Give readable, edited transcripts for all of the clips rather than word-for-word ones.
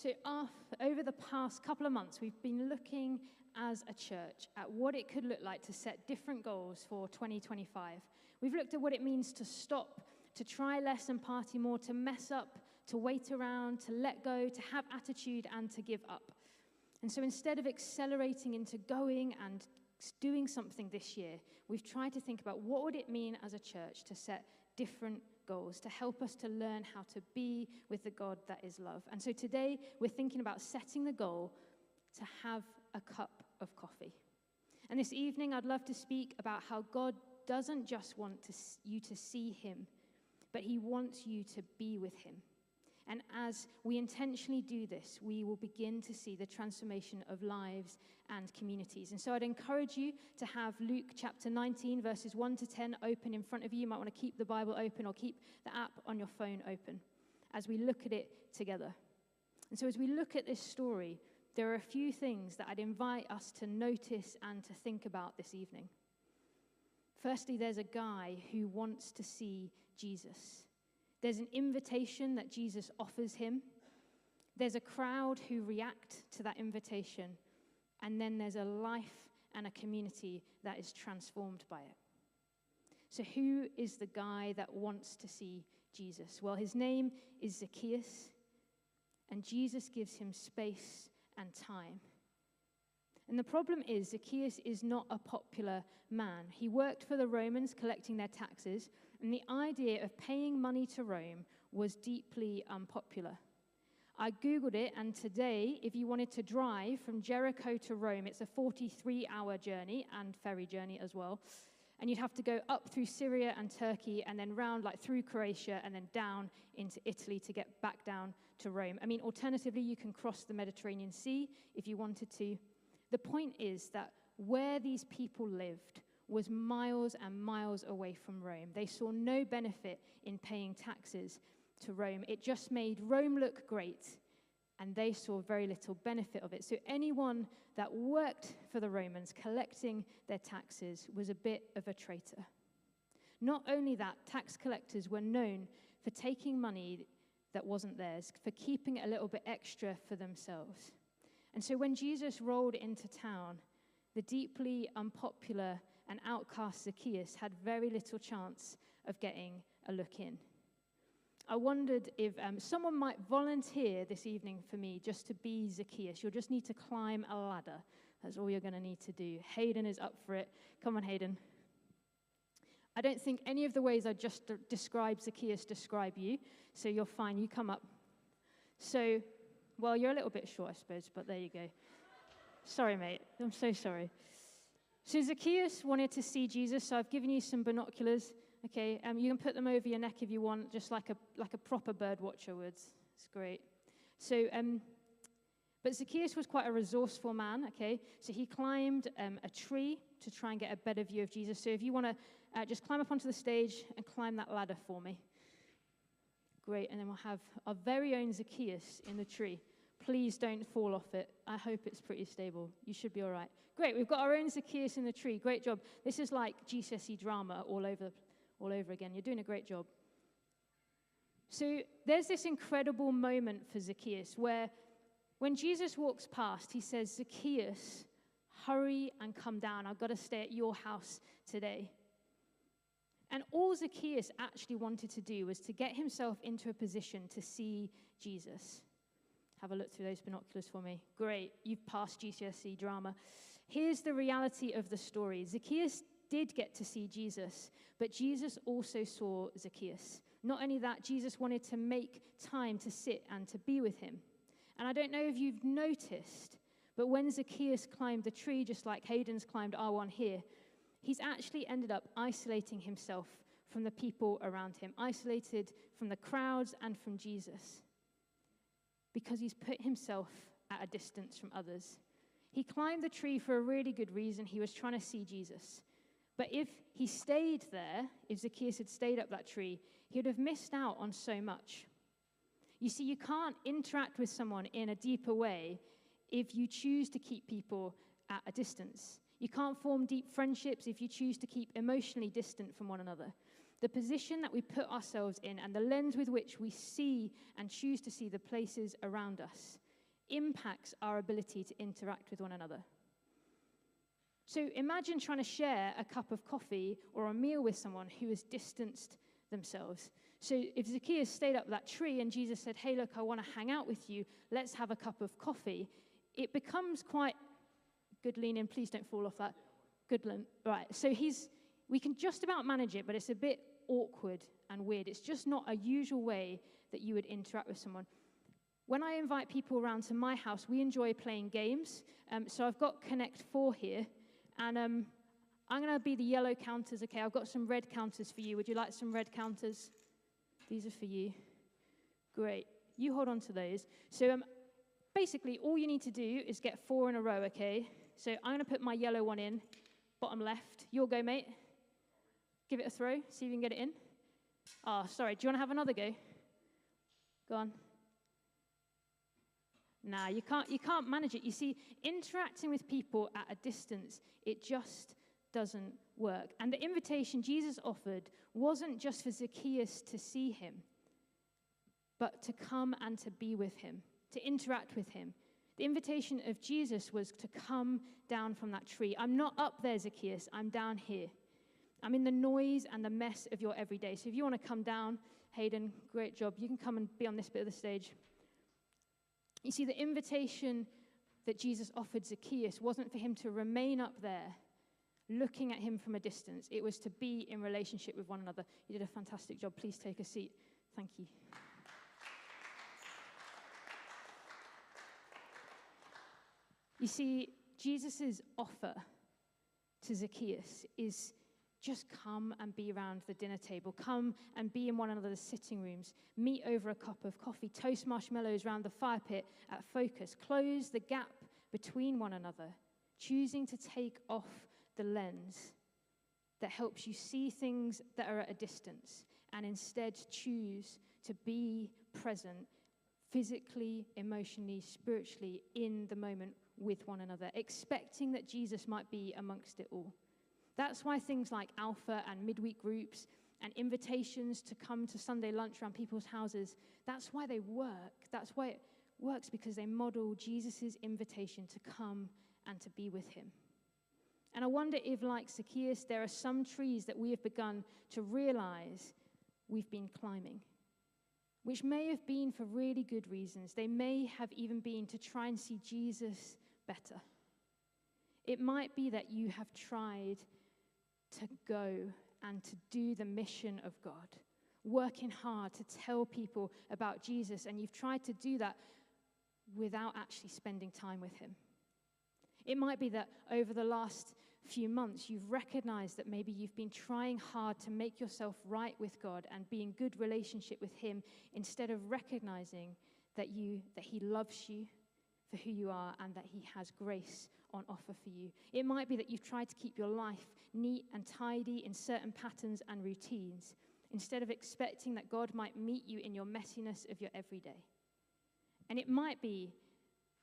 So over the past couple of months, we've been looking as a church at what it could look like to set different goals for 2025. We've looked at what it means to stop, to try less and party more, to mess up, to wait around, to let go, to have attitude, and to give up. And so instead of accelerating into going and doing something this year, we've tried to think about what would it mean as a church to set different goals, to help us to learn how to be with the God that is love. And so today, we're thinking about setting the goal to have a cup of coffee. And this evening, I'd love to speak about how God doesn't just want you to see him, but he wants you to be with him. And as we intentionally do this, we will begin to see the transformation of lives and communities. And so I'd encourage you to have Luke chapter 19, verses 1 to 10 open in front of you. You might want to keep the Bible open or keep the app on your phone open as we look at it together. And so as we look at this story, there are a few things that I'd invite us to notice and to think about this evening. Firstly, there's a guy who wants to see Jesus. There's an invitation that Jesus offers him. There's a crowd who react to that invitation. And then there's a life and a community that is transformed by it. So who is the guy that wants to see Jesus? Well, his name is Zacchaeus. And Jesus gives him space and time. And the problem is, Zacchaeus is not a popular man. He worked for the Romans collecting their taxes, and the idea of paying money to Rome was deeply unpopular. I Googled it, and today, if you wanted to drive from Jericho to Rome, it's a 43-hour journey, and ferry journey as well. And you'd have to go up through Syria and Turkey, and then round through Croatia, and then down into Italy to get back down to Rome. I mean, alternatively, you can cross the Mediterranean Sea if you wanted to. The point is that where these people lived was miles and miles away from Rome. They saw no benefit in paying taxes to Rome. It just made Rome look great, and they saw very little benefit of it. So anyone that worked for the Romans collecting their taxes was a bit of a traitor. Not only that, tax collectors were known for taking money that wasn't theirs, for keeping a little bit extra for themselves. And so when Jesus rolled into town, the deeply unpopular and outcast Zacchaeus had very little chance of getting a look in. I wondered if someone might volunteer this evening for me just to be Zacchaeus. You'll just need to climb a ladder. That's all you're going to need to do. Hayden is up for it. Come on, Hayden. I don't think any of the ways I just described Zacchaeus describe you, so you're fine. You come up. So, well, you're a little bit short, I suppose, but there you go. Sorry, mate. I'm so sorry. So Zacchaeus wanted to see Jesus, so I've given you some binoculars. Okay, you can put them over your neck if you want, just like a proper bird watcher would. It's great. So, but Zacchaeus was quite a resourceful man, okay? So he climbed a tree to try and get a better view of Jesus. So if you want to just climb up onto the stage and climb that ladder for me. Great, and then we'll have our very own Zacchaeus in the tree. Please don't fall off it. I hope it's pretty stable. You should be all right. Great, we've got our own Zacchaeus in the tree. Great job. This is like GCSE drama all over again. You're doing a great job. So there's this incredible moment for Zacchaeus where when Jesus walks past, he says, Zacchaeus, hurry and come down. I've got to stay at your house today. And all Zacchaeus actually wanted to do was to get himself into a position to see Jesus. Have a look through those binoculars for me. Great, you've passed GCSE drama. Here's the reality of the story. Zacchaeus did get to see Jesus, but Jesus also saw Zacchaeus. Not only that, Jesus wanted to make time to sit and to be with him. And I don't know if you've noticed, but when Zacchaeus climbed the tree, just like Hayden's climbed our one here, he's actually ended up isolating himself from the people around him, isolated from the crowds and from Jesus, because he's put himself at a distance from others. He climbed the tree for a really good reason. He was trying to see Jesus. But if he stayed there, if Zacchaeus had stayed up that tree, he would have missed out on so much. You see, you can't interact with someone in a deeper way if you choose to keep people at a distance. You can't form deep friendships if you choose to keep emotionally distant from one another. The position that we put ourselves in and the lens with which we see and choose to see the places around us impacts our ability to interact with one another. So imagine trying to share a cup of coffee or a meal with someone who has distanced themselves. So if Zacchaeus stayed up that tree and Jesus said, hey, look, I want to hang out with you, let's have a cup of coffee, it becomes quite, good lean in, please don't fall off that. Good lean, right. So we can just about manage it, but it's a bit awkward and weird. It's just not a usual way that you would interact with someone. When I invite people around to my house, we enjoy playing games. So I've got Connect 4 here, and I'm going to be the yellow counters, okay? I've got some red counters for you. Would you like some red counters? These are for you. Great. You hold on to those. So basically, all you need to do is get 4 in a row, okay? So I'm going to put my yellow one in, bottom left. You'll go, mate. Give it a throw, see if you can get it in. Oh, sorry. Do you want to have another go? Go on. Nah, you can't manage it. You see, interacting with people at a distance, it just doesn't work. And the invitation Jesus offered wasn't just for Zacchaeus to see him, but to come and to be with him, to interact with him. The invitation of Jesus was to come down from that tree. I'm not up there, Zacchaeus. I'm down here. I'm in the noise and the mess of your everyday. So if you want to come down, Hayden, great job. You can come and be on this bit of the stage. You see, the invitation that Jesus offered Zacchaeus wasn't for him to remain up there looking at him from a distance. It was to be in relationship with one another. You did a fantastic job. Please take a seat. Thank you. You see, Jesus' offer to Zacchaeus is just come and be around the dinner table. Come and be in one another's sitting rooms. Meet over a cup of coffee. Toast marshmallows around the fire pit at Focus. Close the gap between one another. Choosing to take off the lens that helps you see things that are at a distance and instead choose to be present physically, emotionally, spiritually in the moment with one another, expecting that Jesus might be amongst it all. That's why things like Alpha and midweek groups and invitations to come to Sunday lunch around people's houses, that's why they work. That's why it works, because they model Jesus' invitation to come and to be with him. And I wonder if, like Zacchaeus, there are some trees that we have begun to realize we've been climbing, which may have been for really good reasons. They may have even been to try and see Jesus better. It might be that you have tried to go and to do the mission of God, working hard to tell people about Jesus, and you've tried to do that without actually spending time with him. It might be that over the last few months, you've recognized that maybe you've been trying hard to make yourself right with God and be in good relationship with him, instead of recognizing that he loves you for who you are and that he has grace on offer for you. It might be that you've tried to keep your life neat and tidy in certain patterns and routines, instead of expecting that God might meet you in your messiness of your everyday. And it might be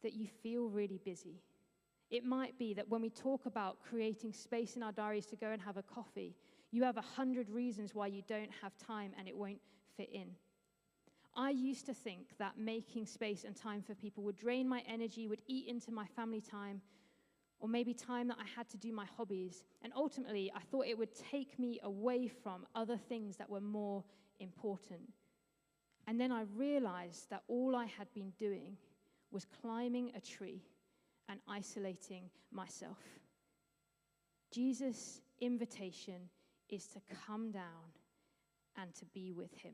that you feel really busy. It might be that when we talk about creating space in our diaries to go and have a coffee, you have 100 reasons why you don't have time and it won't fit in. I used to think that making space and time for people would drain my energy, would eat into my family time, or maybe time that I had to do my hobbies. And ultimately, I thought it would take me away from other things that were more important. And then I realized that all I had been doing was climbing a tree and isolating myself. Jesus' invitation is to come down and to be with him.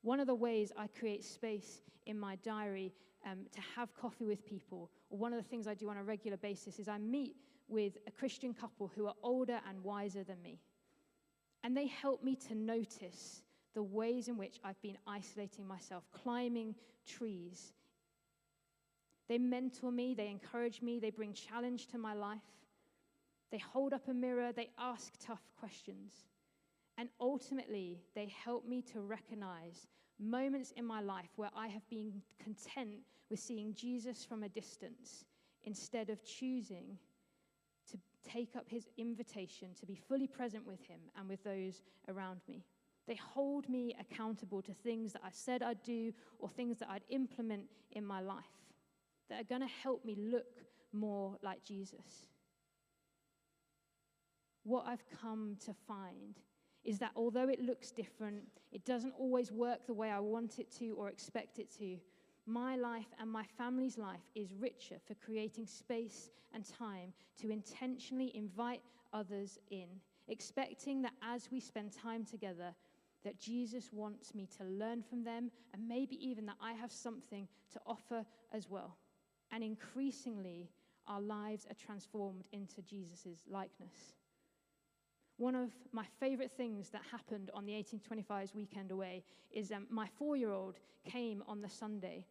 One of the ways I create space in my diary to have coffee with people, or one of the things I do on a regular basis, is I meet with a Christian couple who are older and wiser than me. And they help me to notice the ways in which I've been isolating myself, climbing trees. They mentor me, they encourage me, they bring challenge to my life. They hold up a mirror, they ask tough questions. And ultimately, they help me to recognize moments in my life where I have been content with seeing Jesus from a distance, instead of choosing to take up his invitation to be fully present with him and with those around me. They hold me accountable to things that I said I'd do or things that I'd implement in my life. that are going to help me look more like Jesus. What I've come to find is that although it looks different, it doesn't always work the way I want it to or expect it to, my life and my family's life is richer for creating space and time to intentionally invite others in, expecting that as we spend time together, that Jesus wants me to learn from them, and maybe even that I have something to offer as well. And increasingly, our lives are transformed into Jesus' likeness. One of my favorite things that happened on the 1825s weekend away is my 4-year-old came on the Sunday,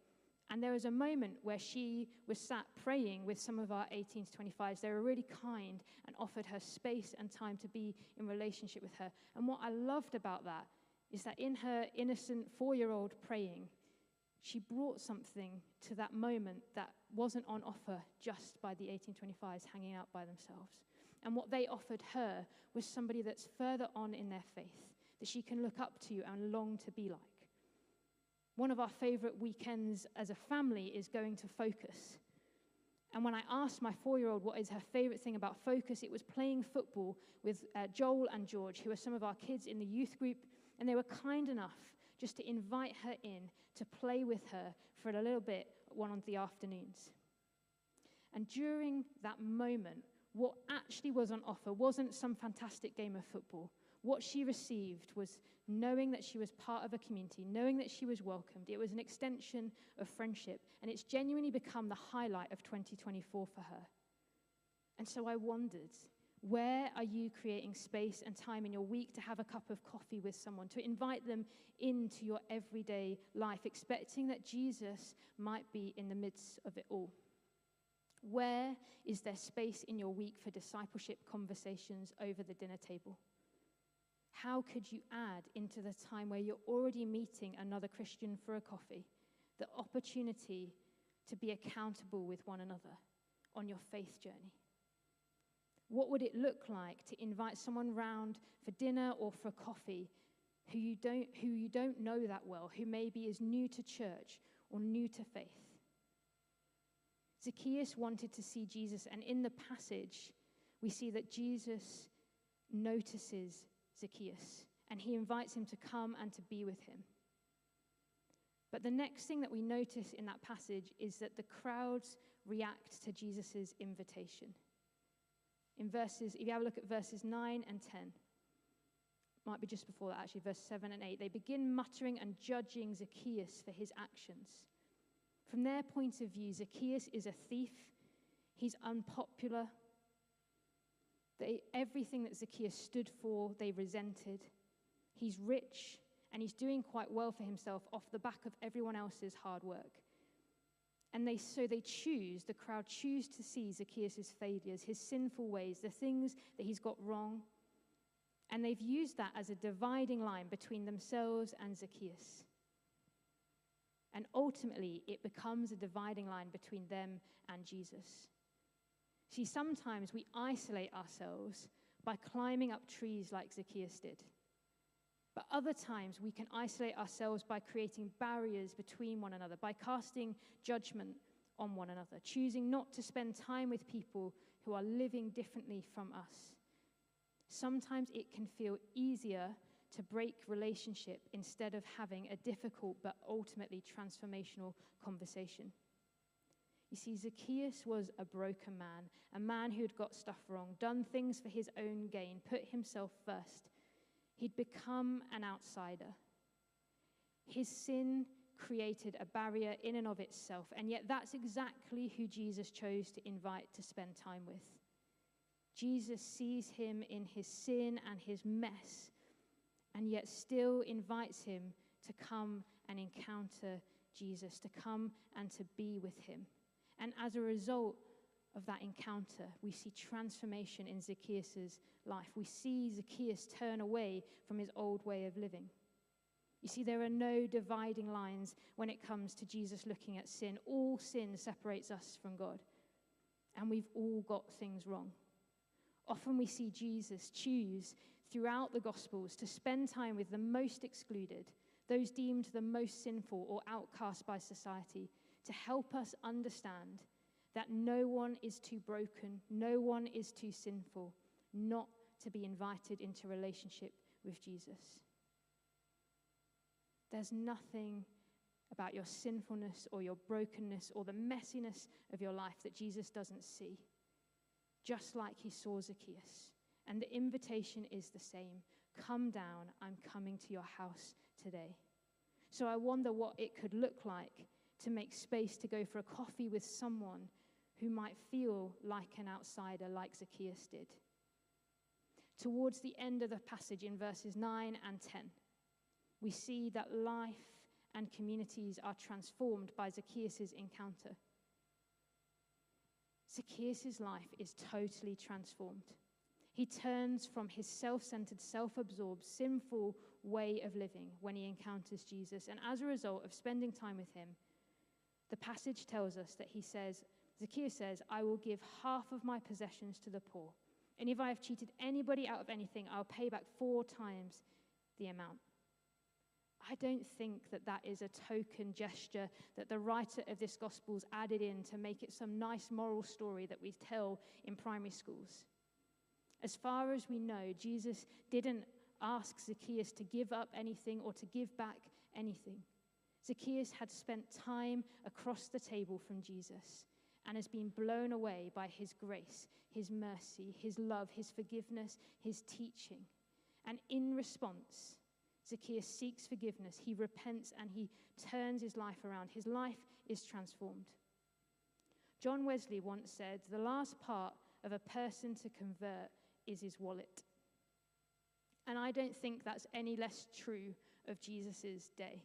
and there was a moment where she was sat praying with some of our 1825s. They were really kind and offered her space and time to be in relationship with her. And what I loved about that is that in her innocent 4-year-old praying, she brought something to that moment that wasn't on offer just by the 1825s hanging out by themselves. And what they offered her was somebody that's further on in their faith, that she can look up to and long to be like. One of our favorite weekends as a family is going to Focus. And when I asked my 4-year-old what is her favorite thing about Focus, it was playing football with Joel and George, who are some of our kids in the youth group. And they were kind enough just to invite her in to play with her for a little bit one of the afternoons. And during that moment, what actually was on offer wasn't some fantastic game of football. What she received was knowing that she was part of a community, knowing that she was welcomed. It was an extension of friendship, and it's genuinely become the highlight of 2024 for her. And so I wondered, where are you creating space and time in your week to have a cup of coffee with someone, to invite them into your everyday life, expecting that Jesus might be in the midst of it all? Where is there space in your week for discipleship conversations over the dinner table? How could you add into the time where you're already meeting another Christian for a coffee the opportunity to be accountable with one another on your faith journey? What would it look like to invite someone round for dinner or for coffee who you don't know that well, who maybe is new to church or new to faith? Zacchaeus wanted to see Jesus, and in the passage, we see that Jesus notices Zacchaeus, and he invites him to come and to be with him. But the next thing that we notice in that passage is that the crowds react to Jesus' invitation. If you have a look at verses 9 and 10, might be just before that actually, verse 7 and 8, they begin muttering and judging Zacchaeus for his actions. From their point of view, Zacchaeus is a thief, he's unpopular. Everything that Zacchaeus stood for, they resented. He's rich, and he's doing quite well for himself off the back of everyone else's hard work. And the crowd choose to see Zacchaeus' failures, his sinful ways, the things that he's got wrong. And they've used that as a dividing line between themselves and Zacchaeus. And ultimately, it becomes a dividing line between them and Jesus. See, sometimes we isolate ourselves by climbing up trees like Zacchaeus did. But other times we can isolate ourselves by creating barriers between one another, by casting judgment on one another, choosing not to spend time with people who are living differently from us. Sometimes it can feel easier to break relationship instead of having a difficult but ultimately transformational conversation. You see, Zacchaeus was a broken man, a man who had got stuff wrong, done things for his own gain, put himself first. He'd become an outsider. His sin created a barrier in and of itself, and yet that's exactly who Jesus chose to invite to spend time with. Jesus sees him in his sin and his mess, and yet still invites him to come and encounter Jesus, to come and to be with him. And as a result of that encounter, we see transformation in Zacchaeus' life. We see Zacchaeus turn away from his old way of living. You see, there are no dividing lines when it comes to Jesus looking at sin. All sin separates us from God, and we've all got things wrong. Often we see Jesus choose throughout the Gospels to spend time with the most excluded, those deemed the most sinful or outcast by society, to help us understand that no one is too broken, no one is too sinful not to be invited into relationship with Jesus. There's nothing about your sinfulness or your brokenness or the messiness of your life that Jesus doesn't see, just like he saw Zacchaeus. And the invitation is the same. Come down, I'm coming to your house today. So I wonder what it could look like to make space to go for a coffee with someone who might feel like an outsider, like Zacchaeus did. Towards the end of the passage in verses 9 and 10, we see that life and communities are transformed by Zacchaeus' encounter. Zacchaeus' life is totally transformed. He turns from his self-centered, self-absorbed, sinful way of living when he encounters Jesus. And as a result of spending time with him, the passage tells us that Zacchaeus says, I will give half of my possessions to the poor. And if I have cheated anybody out of anything, I'll pay back 4 times the amount. I don't think that is a token gesture that the writer of this gospel's added in to make it some nice moral story that we tell in primary schools. As far as we know, Jesus didn't ask Zacchaeus to give up anything or to give back anything. Zacchaeus had spent time across the table from Jesus and has been blown away by his grace, his mercy, his love, his forgiveness, his teaching. And in response, Zacchaeus seeks forgiveness. He repents and he turns his life around. His life is transformed. John Wesley once said, the last part of a person to convert is his wallet. And I don't think that's any less true of Jesus' day.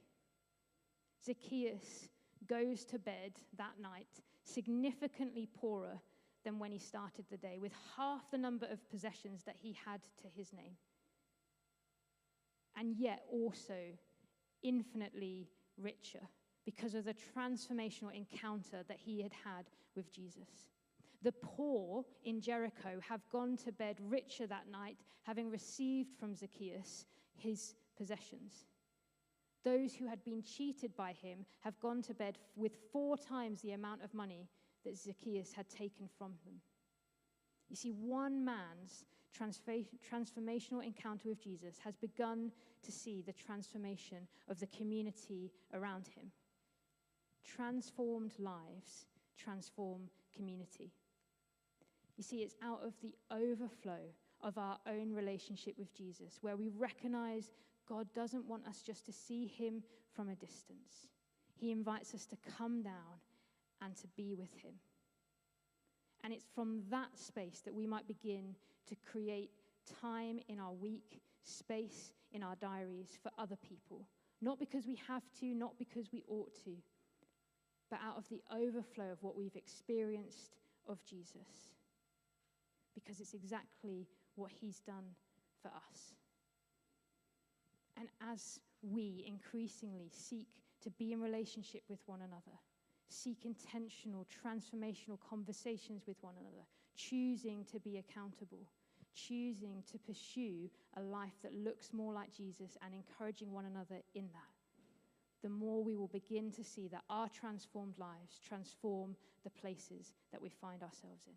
Zacchaeus goes to bed that night significantly poorer than when he started the day, with half the number of possessions that he had to his name. And yet also infinitely richer because of the transformational encounter that he had had with Jesus. The poor in Jericho have gone to bed richer that night, having received from Zacchaeus his possessions. Those who had been cheated by him have gone to bed with 4 times the amount of money that Zacchaeus had taken from them. You see, one man's transformational encounter with Jesus has begun to see the transformation of the community around him. Transformed lives transform community. You see, it's out of the overflow of our own relationship with Jesus where we recognize God doesn't want us just to see him from a distance. He invites us to come down and to be with him. And it's from that space that we might begin to create time in our week, space in our diaries for other people. Not because we have to, not because we ought to, but out of the overflow of what we've experienced of Jesus. Because it's exactly what he's done for us. And as we increasingly seek to be in relationship with one another, seek intentional, transformational conversations with one another, choosing to be accountable, choosing to pursue a life that looks more like Jesus and encouraging one another in that, the more we will begin to see that our transformed lives transform the places that we find ourselves in.